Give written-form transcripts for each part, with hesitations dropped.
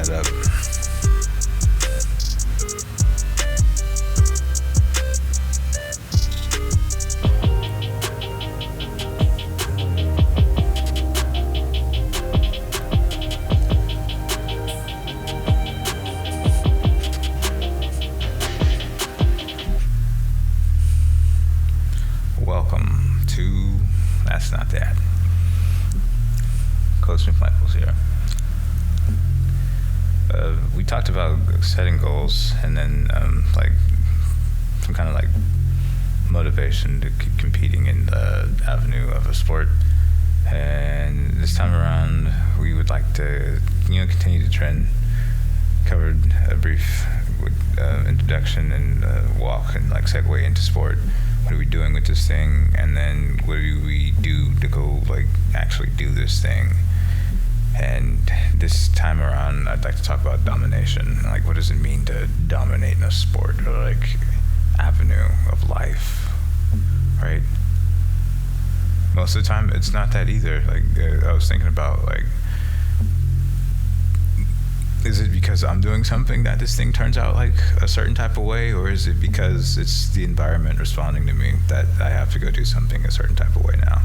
that up. Welcome to That's Not That. Coach McMichael's here. We talked about setting goals and then like some kind of like motivation to keep competing in the avenue of a sport. And this time around, we would like to continue the trend. Covered a brief introduction and walk and like segue into sport. What are we doing with this thing? And then what do we do to go like actually do this thing? And this time around, I'd like to talk about domination. Like, what does it mean to dominate in a sport or like avenue of life, right? Most of the time, it's not that either. Like, I was thinking about like, is it because I'm doing something that this thing turns out like a certain type of way, or is it because it's the environment responding to me that I have to go do something a certain type of way now?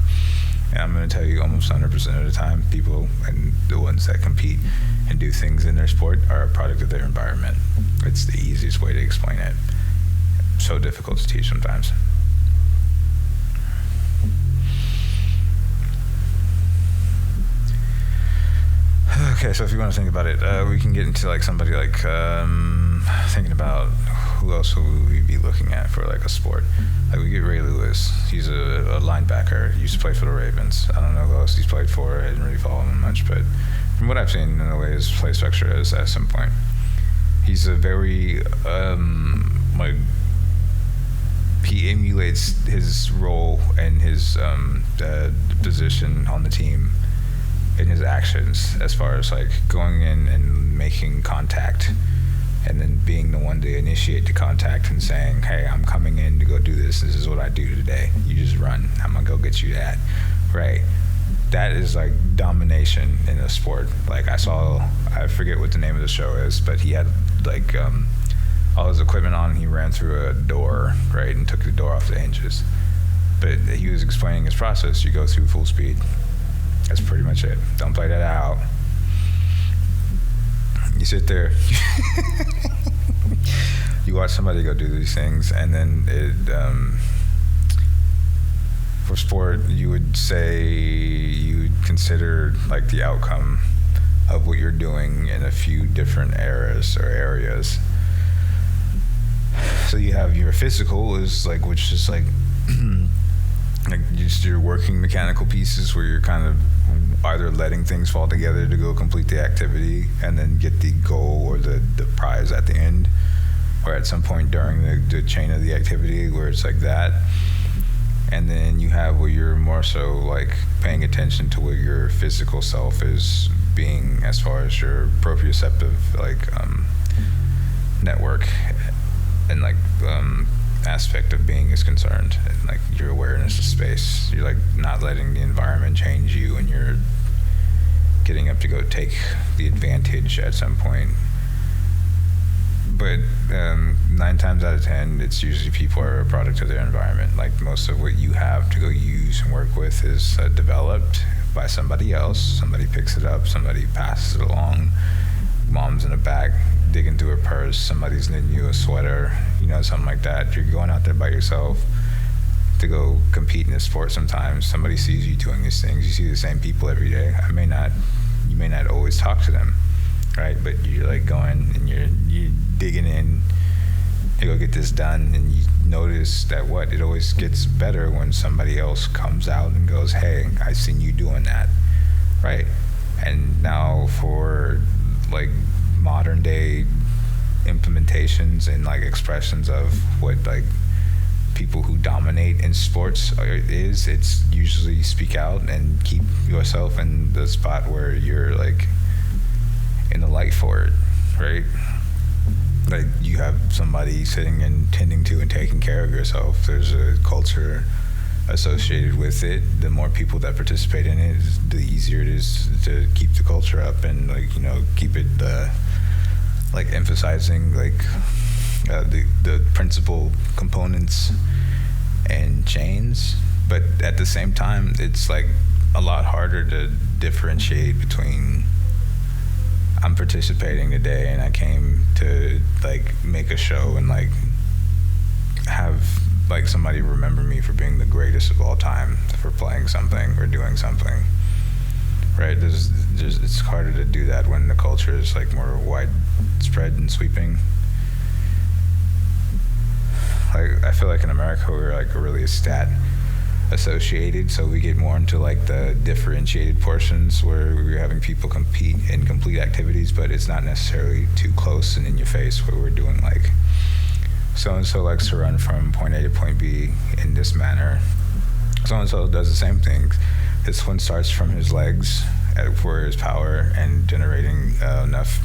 And I'm going to tell you almost 100% of the time, people and the ones that compete and do things in their sport are a product of their environment. It's the easiest way to explain it. So difficult to teach sometimes. Okay, so if you want to think about it, we can get into like somebody like thinking about who else will we be looking at for like a sport. Like we get Ray Lewis. He's a linebacker. He used to play for the Ravens. I don't know who else he's played for. I didn't really follow him much, but from what I've seen in the way his play structure is at some point, he's a very like he emulates his role and his position on the team in his actions, as far as like going in and making contact and then being the one to initiate the contact and saying, hey, I'm coming in to go do this. This is what I do today. You just run. I'm going to go get you that. Right. That is like domination in a sport. Like I forget what the name of the show is, but he had like all his equipment on and he ran through a door, right, and took the door off the hinges. But he was explaining his process. You go through full speed. That's pretty much it. Don't play that out. You sit there. You watch somebody go do these things, and then for sport, you would say you would consider like the outcome of what you're doing in a few different eras or areas. So you have your physical is like, which is like like just your working mechanical pieces where you're kind of either letting things fall together to go complete the activity and then get the goal or the prize at the end, or at some point during the chain of the activity where it's like that. And then you have where you're more so like paying attention to where your physical self is being as far as your proprioceptive like network and like aspect of being is concerned, and like your awareness of space. You're like not letting the environment change you, and you're getting up to go take the advantage at some point. But 9 times out of 10, it's usually people are a product of their environment. Like most of what you have to go use and work with is developed by somebody else. Somebody picks it up, somebody passes it along. Mom's in the back digging through her purse, somebody's knitting you a sweater, something like that. You're going out there by yourself to go compete in this sport sometimes. Somebody sees you doing these things. You see the same people every day. You may not always talk to them, right? But you're like going and you're digging in to go get this done, and you notice that it always gets better when somebody else comes out and goes, hey, I seen you doing that, right? And now for like modern day implementations and like expressions of what like people who dominate in sports it's usually speak out and keep yourself in the spot where you're like in the light for it, right? Like you have somebody sitting and tending to and taking care of yourself. There's a culture associated with it. The more people that participate in it, the easier it is to keep the culture up and keep it like emphasizing like the principal components and chains, but at the same time it's like a lot harder to differentiate between I'm participating today and I came to like make a show and like have like somebody remember me for being the greatest of all time for playing something or doing something, right? There's it's harder to do that when the culture is like more widespread and sweeping. Like I feel like in America we're like really stat associated, so we get more into like the differentiated portions where we're having people compete in complete activities, but it's not necessarily too close and in your face where we're doing like so and so likes to run from point A to point B in this manner. So and so does the same thing. This one starts from his legs for his power and generating enough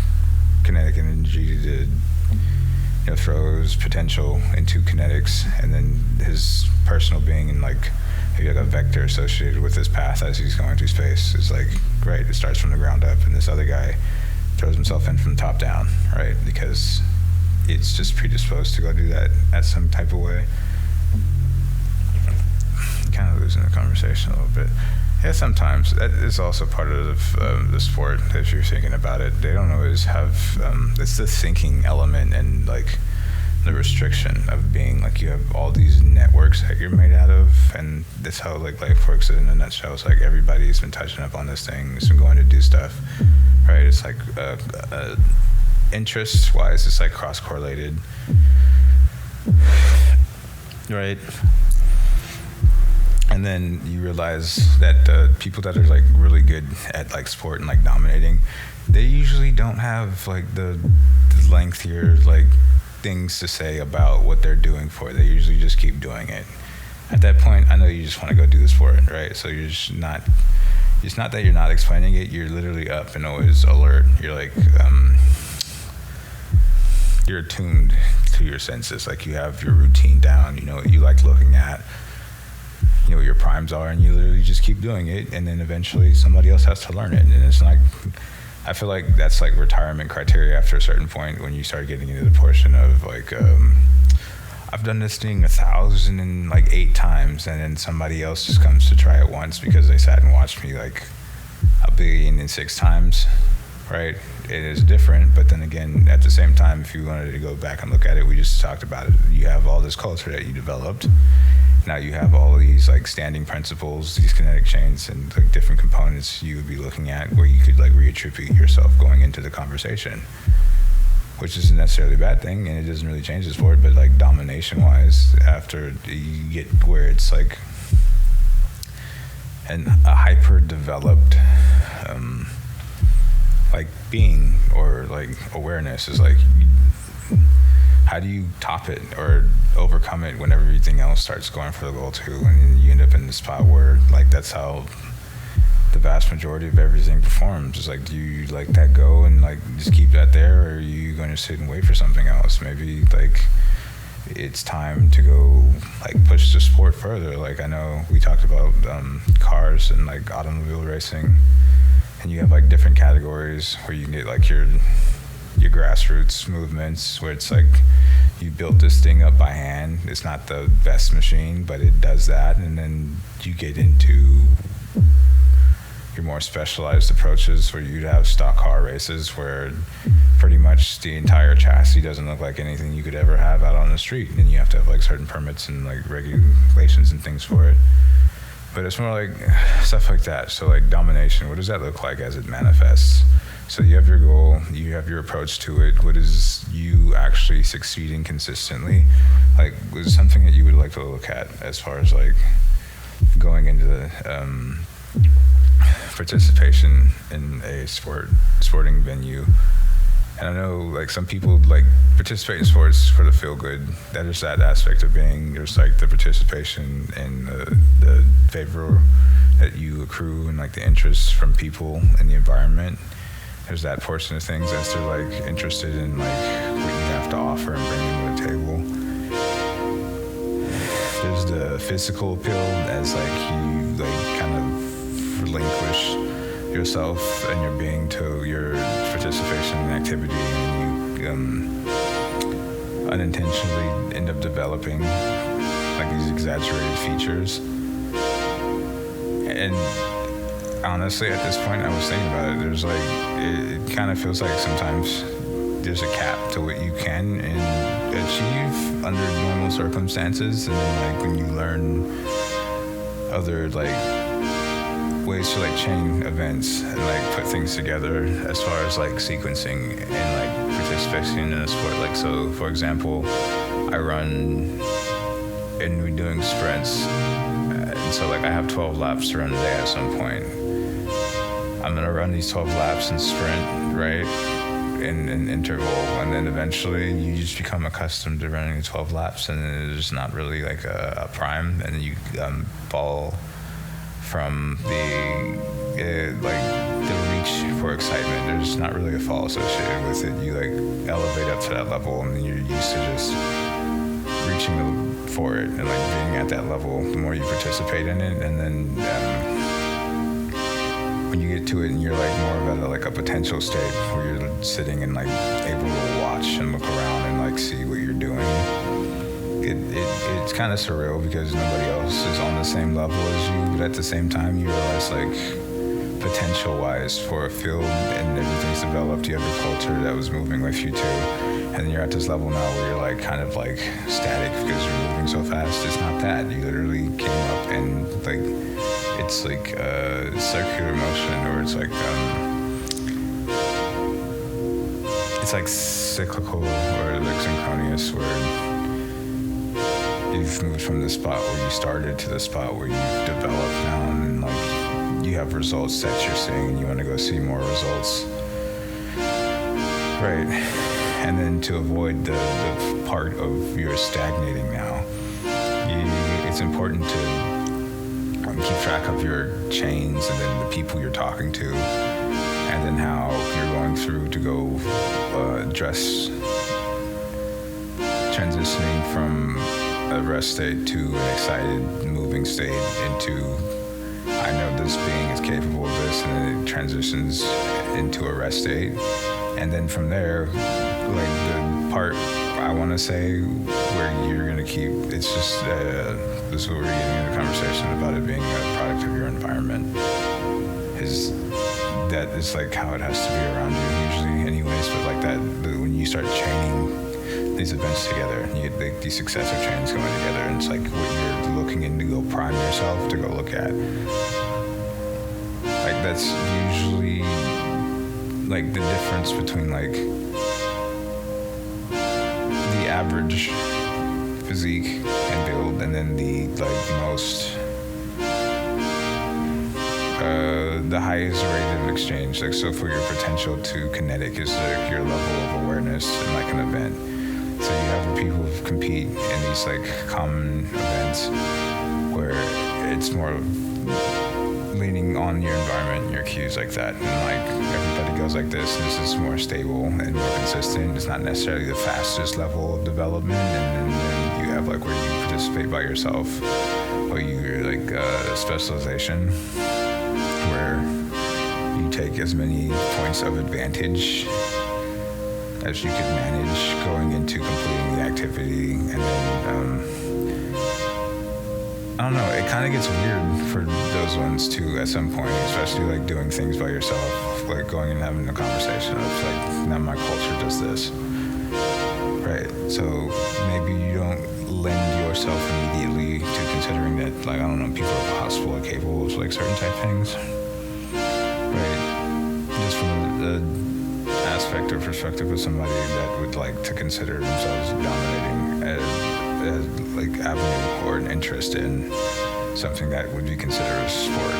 kinetic energy to throw his potential into kinetics, and then his personal being and like maybe like a vector associated with his path as he's going through space is like great. It starts from the ground up, and this other guy throws himself in from the top down, right? Because it's just predisposed to go do that at some type of way. Kind of losing the conversation a little bit. Yeah, sometimes that is also part of the sport. If you're thinking about it, they don't always have. It's the thinking element and like the restriction of being like you have all these networks that you're made out of, and that's how like life works in a nutshell. It's like everybody's been touching up on this thing, it's been going to do stuff, right? It's like interest-wise, it's like cross-correlated, right? And then you realize that people that are like really good at like sport and like dominating, they usually don't have like the lengthier like things to say about what they're doing for it. They usually just keep doing it. At that point, I know you just want to go do the sport, right? So you're just not, it's not that you're not explaining it, you're literally up and always alert. You're like, you're attuned to your senses. Like you have your routine down, you know what you like looking at, you know what your primes are, and you literally just keep doing it, and then eventually somebody else has to learn it. And it's like, I feel like that's like retirement criteria after a certain point when you start getting into the portion of like, I've done this thing 1,008 times, and then somebody else just comes to try it once because they sat and watched me like 1,006 times, right? It is different, but then again, at the same time, if you wanted to go back and look at it, we just talked about it. You have all this culture that you developed. Now you have all these like standing principles, these kinetic chains, and like different components you would be looking at where you could like reattribute yourself going into the conversation, which isn't necessarily a bad thing, and it doesn't really change the sport. But like domination-wise, after you get where it's like a hyper-developed like being or like awareness is like, how do you top it or overcome it when everything else starts going for the goal too, and you end up in the spot where like that's how the vast majority of everything performs. It's like, do you like that go and like just keep that there, or are you going to sit and wait for something else? Maybe like it's time to go like push the sport further. Like I know we talked about cars and like automobile racing, and you have like different categories where you can get like your grassroots movements where it's like you built this thing up by hand. It's not the best machine, but it does that. And then you get into your more specialized approaches where you'd have stock car races where pretty much the entire chassis doesn't look like anything you could ever have out on the street, and you have to have like certain permits and like regulations and things for it. But it's more like stuff like that. So like domination, what does that look like as it manifests? So you have your goal, you have your approach to it. What is you actually succeeding consistently? Like, was something that you would like to look at as far as like going into the participation in a sporting venue? And I know like some people like participate in sports for the feel good. That is that aspect of being. There's like the participation and the favor that you accrue and like the interest from people and the environment. There's that portion of things as they're like interested in like what you have to offer and bring to the table. There's the physical appeal as like you like kind of relinquish yourself and your being to your participation in activity, and unintentionally end up developing like these exaggerated features. And honestly, at this point, I was thinking about it. There's like, it kind of feels like sometimes there's a cap to what you can and achieve under normal circumstances, and then like when you learn other like ways to like chain events and like put things together as far as like sequencing and like participation in a sport. Like, so for example, I run and we're doing sprints, and so like I have 12 laps to run a day at some point. I'm gonna run these 12 laps and sprint, right, in an interval, and then eventually you just become accustomed to running 12 laps, and there's not really like a prime, and you fall from the reach for excitement. There's not really a fall associated with it. You like elevate up to that level, and you're used to just reaching for it and like being at that level. The more you participate in it, and then when you get to it and you're like more of at a potential state where you're sitting and like able to watch and look around and like see what you're doing, it's kind of surreal because nobody else is on the same level as you, but at the same time you realize like potential wise for a field and everything's developed, you have a culture that was moving with you too, and then you're at this level now where you're like kind of like static because you're moving so fast. It's not that. You literally came up and like it's like a circular motion, or it's like cyclical or like synchronous, where you've moved from the spot where you started to the spot where you've developed now, and like you have results that you're seeing and you want to go see more results, right? And then to avoid the part of you're stagnating now, it's important to keep track of your chains and then the people you're talking to, and then how you're going through to go address transitioning from a rest state to an excited moving state into I know this being is capable of this, and then it transitions into a rest state, and then from there like the part I want to say where you're going to keep, it's just this is what we're getting into a conversation about it being a product of your environment, is that is like how it has to be around you usually anyways, but like that when you start chaining these events together, you get like these successive chains going together, and it's like what you're looking in to go prime yourself to go look at, like that's usually like the difference between like the average physique and build, and then the like most the highest rate of exchange. Like, so for your potential to kinetic is like your level of awareness in like an event. So you have people who compete in these like common events where it's more leaning on your environment and your cues like that, and like everybody goes like this, and this is more stable and more consistent. It's not necessarily the fastest level of development, and then you have like where you participate by yourself, or you're like specialization, where you take as many points of advantage as you could manage going into completing the activity, and then I don't know, it kind of gets weird for those ones too at some point, especially like doing things by yourself, like going and having a conversation of like, now my culture does this, right? So maybe you don't lend yourself immediately to considering that, like, I don't know, people at the hospital are capable of like certain type things, right? Just from the aspect or perspective of somebody that would like to consider themselves dominating as like avenue or an interest in something that would be considered a sport.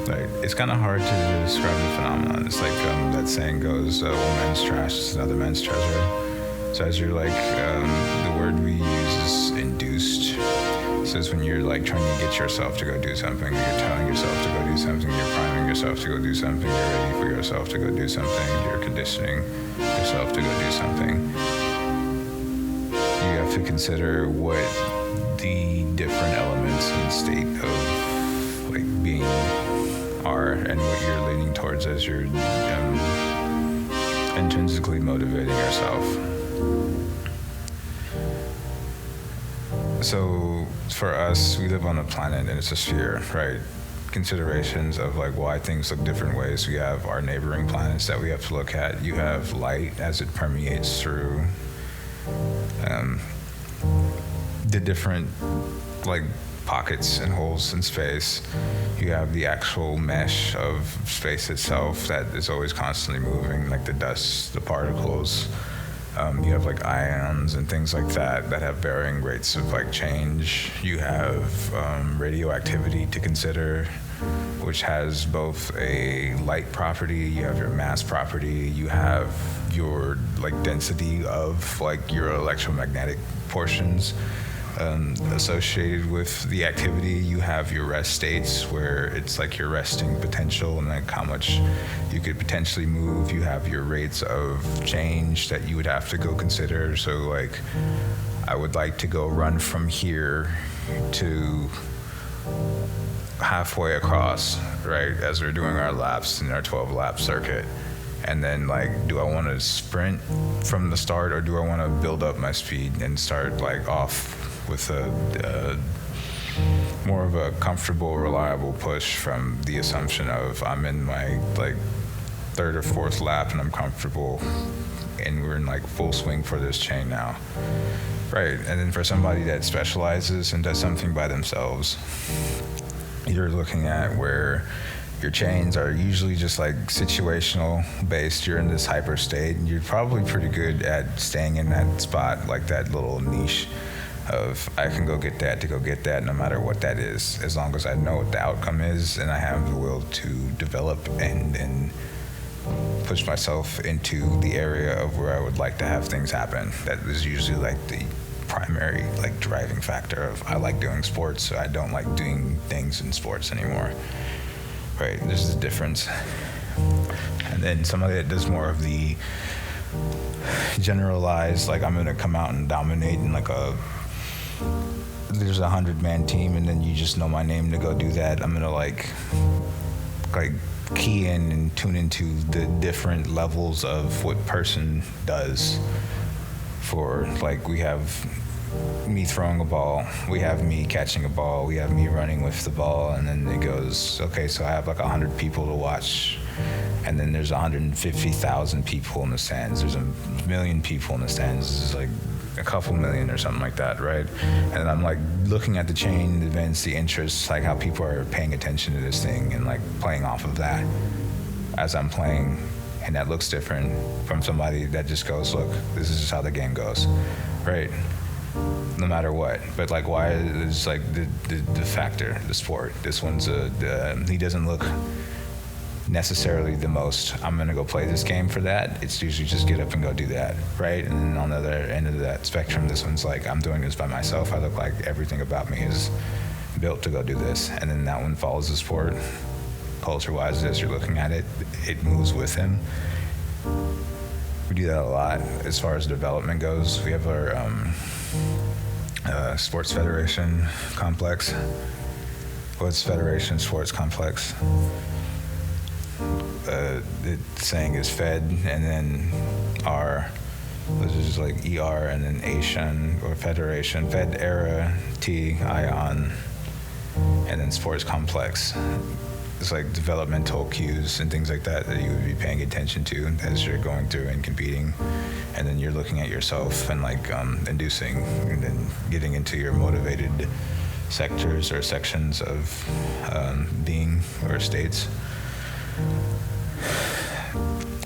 Like, it's kind of hard to describe the phenomenon. It's like that saying goes, one man's trash is another man's treasure. So as you're like, the word we use is induced. So it's when you're like trying to get yourself to go do something, you're telling yourself to go do something, you're priming yourself to go do something, you're ready for yourself to go do something, you're conditioning yourself to go do something. You have to consider what the different elements and state of like being are, and what you're leaning towards towards as you're intrinsically motivating yourself. So for us, we live on a planet and it's a sphere, right? Considerations of like why things look different ways. We have our neighboring planets that we have to look at. You have light as it permeates through the different like pockets and holes in space. You have the actual mesh of space itself that is always constantly moving, like the dust, the particles. You have like ions and things like that that have varying rates of like change. You have radioactivity to consider, which has both a light property, you have your mass property, you have your like density of like your electromagnetic portions associated with the activity. You have your rest states where it's like your resting potential and like how much you could potentially move. You have your rates of change that you would have to go consider. So like I would like to go run from here to halfway across, right, as we're doing our laps in our 12 lap circuit. And then like, do I want to sprint from the start, or do I want to build up my speed and start like off with a more of a comfortable, reliable push from the assumption of I'm in my like third or fourth lap and I'm comfortable and we're in like full swing for this chain now. Right, and then for somebody that specializes and does something by themselves, you're looking at where your chains are usually just like situational based. You're in this hyper state and you're probably pretty good at staying in that spot, like that little niche of I can go get that no matter what that is, as long as I know what the outcome is and I have the will to develop and push myself into the area of where I would like to have things happen. That is usually like the primary like driving factor of I like doing sports, so I don't like doing things in sports anymore. Right, there's a difference. And then somebody that does more of the generalized, like I'm gonna come out and dominate in like there's a 100-man team and then you just know my name to go do that. I'm gonna like key in and tune into the different levels of what person does. For like we have me throwing a ball, we have me catching a ball, we have me running with the ball, and then it goes, okay, so I have like 100 people to watch, and then there's 150,000 people in the stands, there's a million people in the stands, it's like a couple million or something like that, right? And I'm like looking at the chain, the events, the interests, like how people are paying attention to this thing and like playing off of that as I'm playing. And that looks different from somebody that just goes, look, this is just how the game goes, right? No matter what. But like, why is like the factor, the sport? This one's he doesn't look necessarily the most, I'm gonna go play this game for that. It's usually just get up and go do that, right? And then on the other end of that spectrum, this one's like, I'm doing this by myself. I look like everything about me is built to go do this. And then that one follows the sport. Culture-wise, as you're looking at it, it moves with him. We do that a lot as far as development goes. We have our sports federation complex. What's federation sports complex? The saying is Fed, and then R, which is like ER, and then Asian or Federation, Fed era, T, Ion, and then sports complex. It's like developmental cues and things like that that you would be paying attention to as you're going through and competing. And then you're looking at yourself and like inducing and then getting into your motivated sectors or sections of being or states.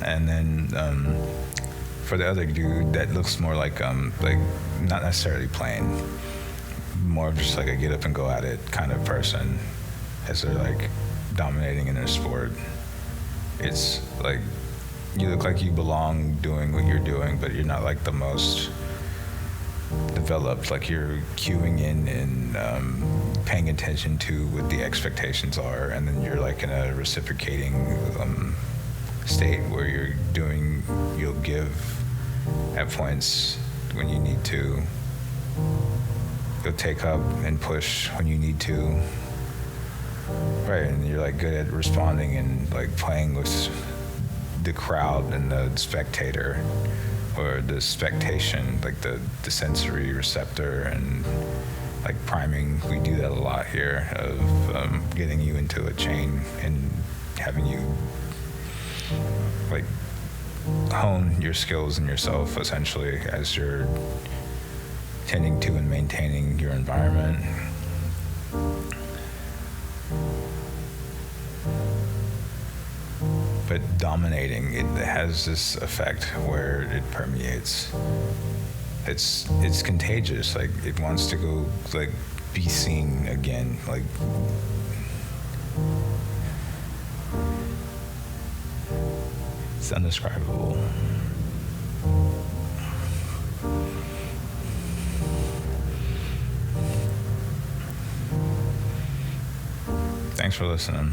And then for the other dude, that looks more like not necessarily playing, more of just like a get up and go at it kind of person as they're like dominating in their sport. It's like you look like you belong doing what you're doing, but you're not like the most developed, like you're cueing in and paying attention to what the expectations are, and then you're like in a reciprocating state where you'll give at points when you need to, you'll take up and push when you need to. Right, and you're like good at responding and like playing with the crowd and the spectator, or the spectation, like the sensory receptor, and like priming. We do that a lot here of getting you into a chain and having you like hone your skills and yourself essentially as you're tending to and maintaining your environment. But dominating, it has this effect where it permeates. It's contagious. Like it wants to go like be seen again. Like it's indescribable. Thanks for listening.